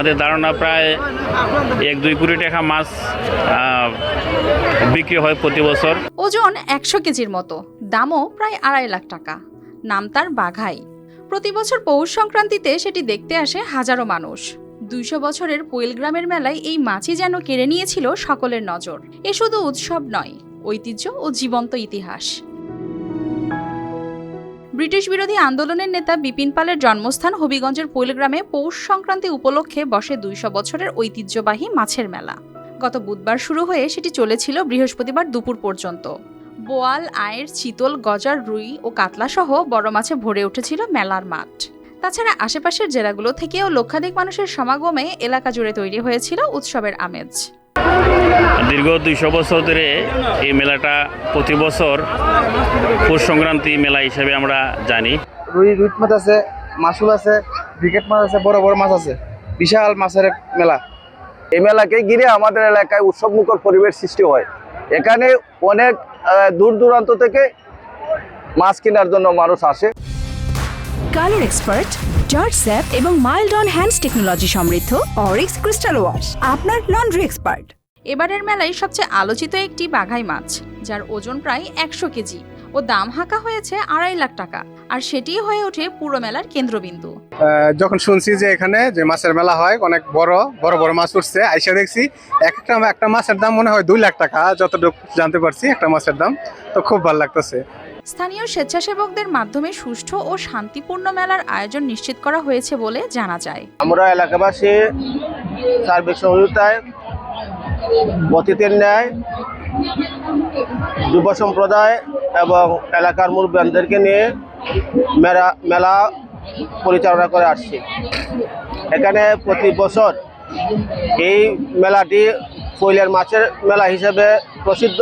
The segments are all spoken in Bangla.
আমাদের ধারণা প্রায় 1-2 কোটি টাকা মাছ বিক্রি হয় প্রতি বছর। ওজন 100 কেজির মতো, দামও প্রায় 2.5 লাখ টাকা। নাম তার বাঘাই। প্রতি বছর পৌষ সংক্রান্তিতে সেটি দেখতে আসে হাজারো মানুষ। 200 বছরের পোয়েল গ্রামের মেলায় এই মাছই যেন কেড়ে নিয়েছিল সকলের নজর। এ শুধু উৎসব নয়, ঐতিহ্য ও জীবন্ত ইতিহাস। ব্রিটিশ বিরোধী আন্দোলনের নেতা বিপিন পালের জন্মস্থান হবিগঞ্জের পোয়েল গ্রামে পৌষ সংক্রান্তি উপলক্ষে বসে 200 বছরের ঐতিহ্যবাহী মাছের মেলা। গত বুধবার শুরু হয়ে সেটি চলেছিল বৃহস্পতিবার দুপুর পর্যন্ত। বোয়াল, আয়ের, চিতল, গজার, রুই ও কাতলা সহ বড় মাছে ভরে উঠেছিল মেলার মাঠ। তাছাড়া আশেপাশের জেলাগুলো থেকেও লক্ষাধিক মানুষের সমাগমে এলাকা জুড়ে তৈরি হয়েছিল উৎসবের আমেজ। দীর্ঘ 200 বছর ধরে এই মেলাটা প্রতি বছর পৌষ সংক্রান্তি মেলা হিসেবে আমরা জানি। রুই মাছ আছে, মাছুল আছে, ব্রিকেট মাছ আছে, বড় বড় মাছ আছে, বিশাল মাছের মেলা। এই মেলাকে ঘিরে আমাদের এলাকায় উৎসবমুখর পরিবেশ সৃষ্টি হয়। এখানে অনেক দূর দূরান্ত থেকে মাছ কেনার জন্য মানুষ আসে। কালার এক্সপার্ট, জর্জ স্যাপ এবং মাইল্ড অন হ্যান্ডস টেকনোলজি সমৃদ্ধ অরিক্স ক্রিস্টাল ওয়াশ আপনার লন্ড্রি এক্সপার্ট। এবারের মেলায় সবচেয়ে আলোচিত একটি বাঘাই মাছ, যার ওজন প্রায় 100 কেজি ও দাম হাঁকা হয়েছে 2.5 লাখ টাকা। আর সেটিই হয়ে ওঠে পুরো মেলার কেন্দ্রবিন্দু। যখন শুনছি যে এখানে যে মাছের মেলা হয়, অনেক বড় বড় মাছ উঠছে, আইসা দেখছি একটা মাছের দাম মনে হয় 2 লাখ টাকা, যতটুকু জানতে পারছি একটা মাছের দাম। তো খুব ভালো লাগতেছে। স্থানীয় স্বেচ্ছাসেবকদের মাধ্যমে সুষ্ঠু ও শান্তিপূর্ণ মেলার আয়োজন নিশ্চিত করা হয়েছে বলে জানা যায়। আমরা এলাকাবাসী সার্বিক সহযোগিতায় অতিথির ন্যায় যুব সম্প্রদায় এবং এলাকার মুরব্বীদেরকে নিয়ে মেলা পরিচালনা করে আসছি। এখানে প্রতি বছর এই মেলাটি পোয়েলের মাছের মেলা হিসেবে প্রসিদ্ধ।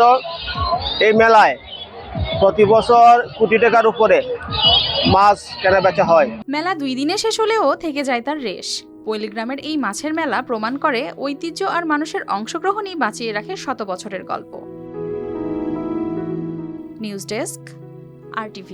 এই মেলায় প্রতি বছর কোটি টাকার উপরে মাছ কেনাবেচা হয়। মেলা 2 দিনে শেষ হলেও থেকে যায় তার রেশ। পোয়েল গ্রামের এই মাছের মেলা প্রমাণ করে ঐতিহ্য আর মানুষের অংশগ্রহণই বাঁচিয়ে রাখে শত বছরের গল্প। News desk, RTV।